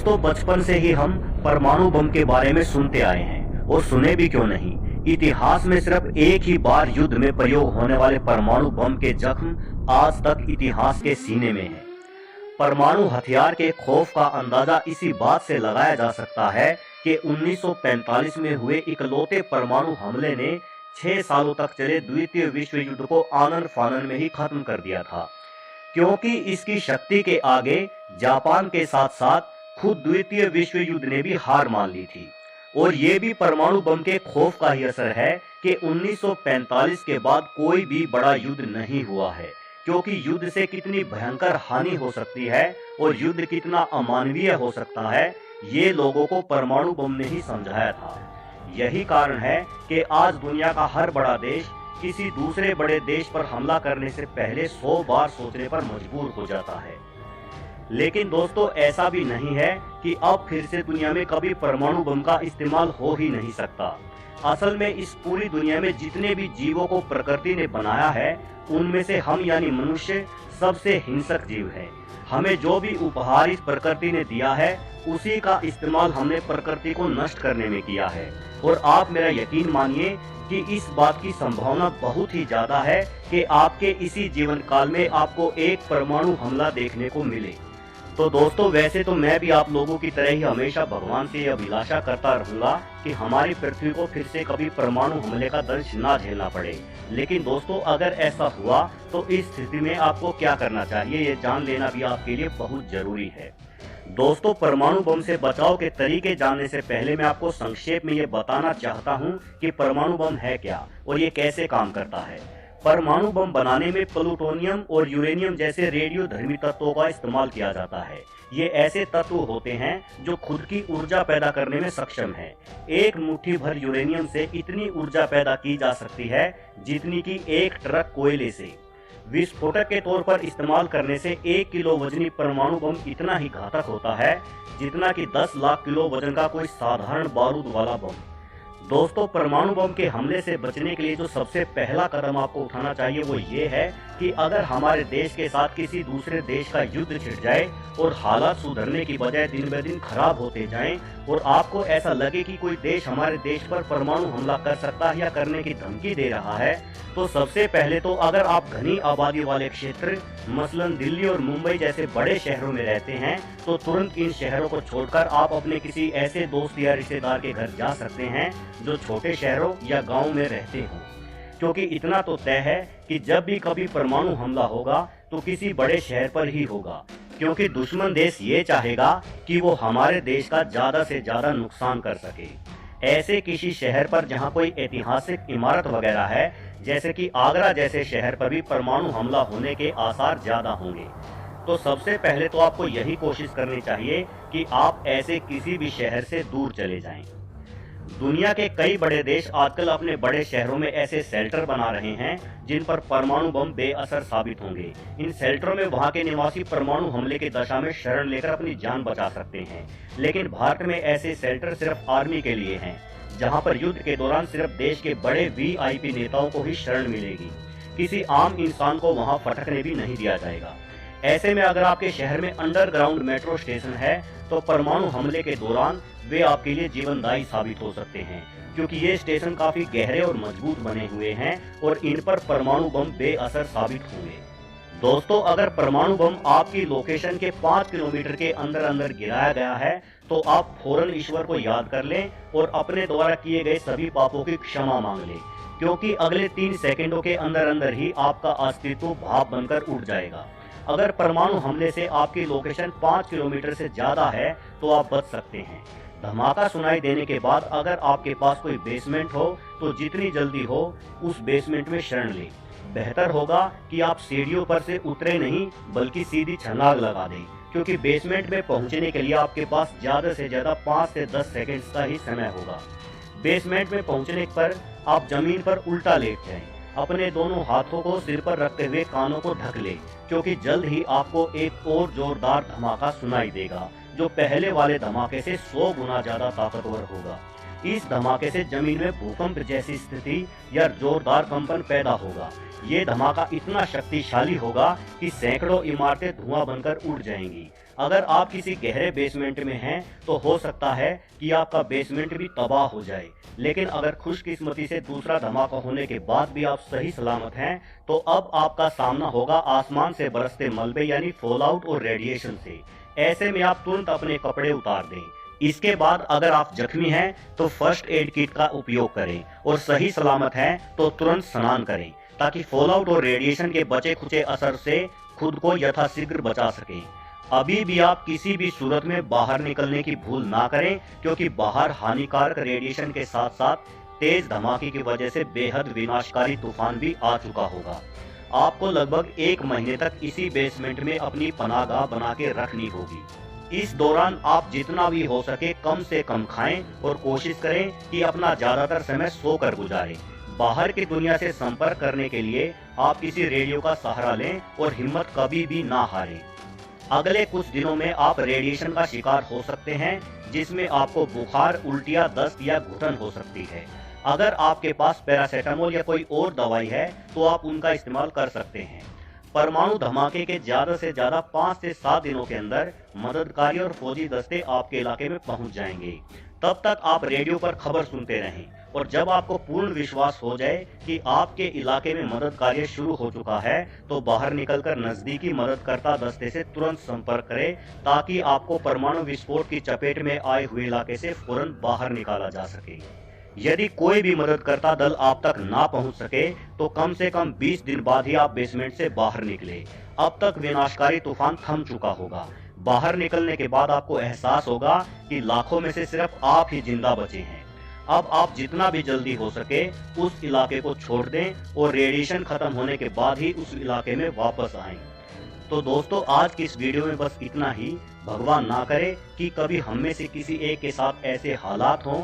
दोस्तों, बचपन से ही हम परमाणु बम के बारे में सुनते आए हैं, और सुने भी क्यों नहीं। इतिहास में सिर्फ एक ही बार युद्ध में प्रयोग होने वाले परमाणु बम के जख्म आज तक इतिहास के सीने में है। परमाणु हथियार के खौफ का अंदाजा इसी बात से लगाया जा सकता है कि 1945 में हुए इकलौते परमाणु हमले ने 6 सालों तक चले द्वितीय विश्व युद्ध को आनन फानन में ही खत्म कर दिया था, क्योंकि इसकी शक्ति के आगे जापान के साथ साथ खुद द्वितीय विश्व युद्ध ने भी हार मान ली थी। और ये भी परमाणु बम के खौफ का ही असर है कि 1945 के बाद कोई भी बड़ा युद्ध नहीं हुआ है, क्योंकि युद्ध से कितनी भयंकर हानि हो सकती है और युद्ध कितना अमानवीय हो सकता है, ये लोगों को परमाणु बम ने ही समझाया था। यही कारण है कि आज दुनिया का हर बड़ा देश किसी दूसरे बड़े देश पर हमला करने से पहले 100 बार सोचने पर मजबूर हो जाता है। लेकिन दोस्तों, ऐसा भी नहीं है कि अब फिर से दुनिया में कभी परमाणु बम का इस्तेमाल हो ही नहीं सकता। असल में इस पूरी दुनिया में जितने भी जीवों को प्रकृति ने बनाया है, उनमें से हम यानी मनुष्य सबसे हिंसक जीव है। हमें जो भी उपहार इस प्रकृति ने दिया है, उसी का इस्तेमाल हमने प्रकृति को नष्ट करने में किया है। और आप मेरा यकीन मानिए कि इस बात की संभावना बहुत ही ज्यादा है कि आपके इसी जीवन काल में आपको एक परमाणु हमला देखने को मिले। तो दोस्तों, वैसे तो मैं भी आप लोगों की तरह ही हमेशा भगवान से यह अभिलाषा करता रहूंगा कि हमारी पृथ्वी को फिर से कभी परमाणु हमले का दर्द ना झेलना पड़े। लेकिन दोस्तों, अगर ऐसा हुआ तो इस स्थिति में आपको क्या करना चाहिए, ये जान लेना भी आपके लिए बहुत जरूरी है। दोस्तों, परमाणु बम से बचाव के तरीके जानने से पहले मैं आपको संक्षेप में ये बताना चाहता हूँ कि परमाणु बम है क्या और ये कैसे काम करता है। परमाणु बम बनाने में प्लूटोनियम और यूरेनियम जैसे रेडियोधर्मी तत्वों का इस्तेमाल किया जाता है। ये ऐसे तत्व होते हैं जो खुद की ऊर्जा पैदा करने में सक्षम है। एक मुट्ठी भर यूरेनियम से इतनी ऊर्जा पैदा की जा सकती है जितनी की एक ट्रक कोयले से। विस्फोटक के तौर पर इस्तेमाल करने से 1 किलो वजनी परमाणु बम इतना ही घातक होता है जितना कि 10 लाख किलो वजन का कोई साधारण बारूद वाला बम। दोस्तों, परमाणु बम के हमले से बचने के लिए जो सबसे पहला कदम आपको उठाना चाहिए वो ये है कि अगर हमारे देश के साथ किसी दूसरे देश का युद्ध छिड़ जाए और हालात सुधरने की बजाय दिन ब दिन खराब होते जाएं और आपको ऐसा लगे कि कोई देश हमारे देश पर परमाणु हमला कर सकता है या करने की धमकी दे रहा है, तो सबसे पहले तो अगर आप घनी आबादी वाले क्षेत्र मसलन दिल्ली और मुंबई जैसे बड़े शहरों में रहते हैं, तो तुरंत इन शहरों को छोड़कर आप अपने किसी ऐसे दोस्त या रिश्तेदार के घर जा सकते हैं जो छोटे शहरों या गांव में रहते हों। क्योंकि इतना तो तय है कि जब भी कभी परमाणु हमला होगा तो किसी बड़े शहर पर ही होगा, क्योंकि दुश्मन देश ये चाहेगा कि वो हमारे देश का ज्यादा से ज्यादा नुकसान कर सके। ऐसे किसी शहर पर जहां कोई ऐतिहासिक इमारत वगैरह है, जैसे कि आगरा जैसे शहर पर भी परमाणु हमला होने के आसार ज्यादा होंगे। तो सबसे पहले तो आपको यही कोशिश करनी चाहिए कि आप ऐसे किसी भी शहर से दूर चले जाएं। दुनिया के कई बड़े देश आजकल अपने बड़े शहरों में ऐसे शेल्टर बना रहे हैं जिन पर परमाणु बम बेअसर साबित होंगे। इन शेल्टरों में वहां के निवासी परमाणु हमले की दशा में शरण लेकर अपनी जान बचा सकते हैं। लेकिन भारत में ऐसे शेल्टर सिर्फ आर्मी के लिए हैं, जहां पर युद्ध के दौरान सिर्फ देश के बड़े वीआईपी नेताओं को ही शरण मिलेगी। किसी आम इंसान को वहां फटकने भी नहीं दिया जाएगा। ऐसे में अगर आपके शहर में अंडरग्राउंड मेट्रो स्टेशन है तो परमाणु हमले के दौरान वे आपके लिए जीवनदायी साबित हो सकते हैं, क्योंकि ये स्टेशन काफी गहरे और मजबूत बने हुए हैं और इन पर परमाणु बम बेअसर साबित होंगे। दोस्तों, अगर परमाणु बम आपकी लोकेशन के 5 किलोमीटर के अंदर अंदर गिराया गया है तो आप फौरन ईश्वर को याद कर लें और अपने द्वारा किए गए सभी पापों की क्षमा मांग लें, क्योंकि अगले 3 सेकेंडों के अंदर अंदर ही आपका अस्तित्व भाप बनकर उठ जाएगा। अगर परमाणु हमले से आपकी लोकेशन 5 किलोमीटर से ज्यादा है तो आप बच सकते हैं। धमाका सुनाई देने के बाद अगर आपके पास कोई बेसमेंट हो तो जितनी जल्दी हो उस बेसमेंट में शरण लें। बेहतर होगा कि आप सीढ़ियों पर से उतरे नहीं बल्कि सीधी छलांग लगा दें, क्योंकि बेसमेंट में पहुंचने के लिए आपके पास ज्यादा से ज्यादा 5 से 10 सेकंड्स का ही समय होगा। बेसमेंट में पहुंचने पर आप जमीन पर उल्टा लेट जाएं। अपने दोनों हाथों को सिर पर रखते हुए कानों को ढक लें, क्योंकि जल्द ही आपको एक और जोरदार धमाका सुनाई देगा जो पहले वाले धमाके से 100 गुना ज्यादा ताकतवर होगा। इस धमाके से जमीन में भूकंप जैसी स्थिति या जोरदार कंपन पैदा होगा। ये धमाका इतना शक्तिशाली होगा कि सैकड़ों इमारतें धुआं बनकर उड़ जाएंगी। अगर आप किसी गहरे बेसमेंट में हैं तो हो सकता है कि आपका बेसमेंट भी तबाह हो जाए, लेकिन अगर खुशकिस्मती से दूसरा धमाका होने के बाद भी आप सही सलामत हैं तो अब आपका सामना होगा आसमान से बरसते मलबे यानी फॉलआउट और रेडिएशन से। ऐसे में आप तुरंत अपने कपड़े उतार दें। इसके बाद अगर आप जख्मी हैं तो फर्स्ट एड किट का उपयोग करें और सही सलामत हैं तो तुरंत स्नान करें ताकि फॉलआउट और रेडिएशन के बचे खुचे असर से खुद को यथाशीघ्र बचा सकें। अभी भी आप किसी भी सूरत में बाहर निकलने की भूल ना करें, क्योंकि बाहर हानिकारक रेडिएशन के साथ साथ तेज धमाके की वजह से बेहद विनाशकारी तूफान भी आ चुका होगा। आपको लगभग 1 महीने तक इसी बेसमेंट में अपनी पनाहगाह बना के रखनी होगी। इस दौरान आप जितना भी हो सके कम से कम खाएं और कोशिश करें कि अपना ज्यादातर समय सोकर गुजारें। बाहर की दुनिया से संपर्क करने के लिए आप किसी रेडियो का सहारा लें और हिम्मत कभी भी ना हारें। अगले कुछ दिनों में आप रेडिएशन का शिकार हो सकते हैं, जिसमें आपको बुखार, उल्टियां, दस्त या घुटन हो सकती है। अगर आपके पास पैरासीटामोल या कोई और दवाई है तो आप उनका इस्तेमाल कर सकते हैं। परमाणु धमाके के ज्यादा से ज्यादा 5 से 7 दिनों के अंदर मददगारी और फौजी दस्ते आपके इलाके में पहुंच जाएंगे। तब तक आप रेडियो पर खबर सुनते रहें और जब आपको पूर्ण विश्वास हो जाए कि आपके इलाके में मदद कार्य शुरू हो चुका है तो बाहर निकलकर नजदीकी मददकर्ता दस्ते से तुरंत संपर्क करें ताकि आपको परमाणु विस्फोट की चपेट में आए हुए इलाके से फौरन बाहर निकाला जा सके। यदि कोई भी मददकर्ता दल आप तक ना पहुंच सके तो कम से कम 20 दिन बाद ही आप बेसमेंट से बाहर निकले। अब तक विनाशकारी तूफान थम चुका होगा। बाहर निकलने के बाद आपको एहसास होगा कि लाखों में से सिर्फ आप ही जिंदा बचे हैं। अब आप जितना भी जल्दी हो सके उस इलाके को छोड़ दें और रेडिएशन खत्म होने के बाद ही उस इलाके में वापस आएं। तो दोस्तों, आज की इस वीडियो में बस इतना ही। भगवान ना करे कि कभी हम में से किसी एक के साथ ऐसे हालात हों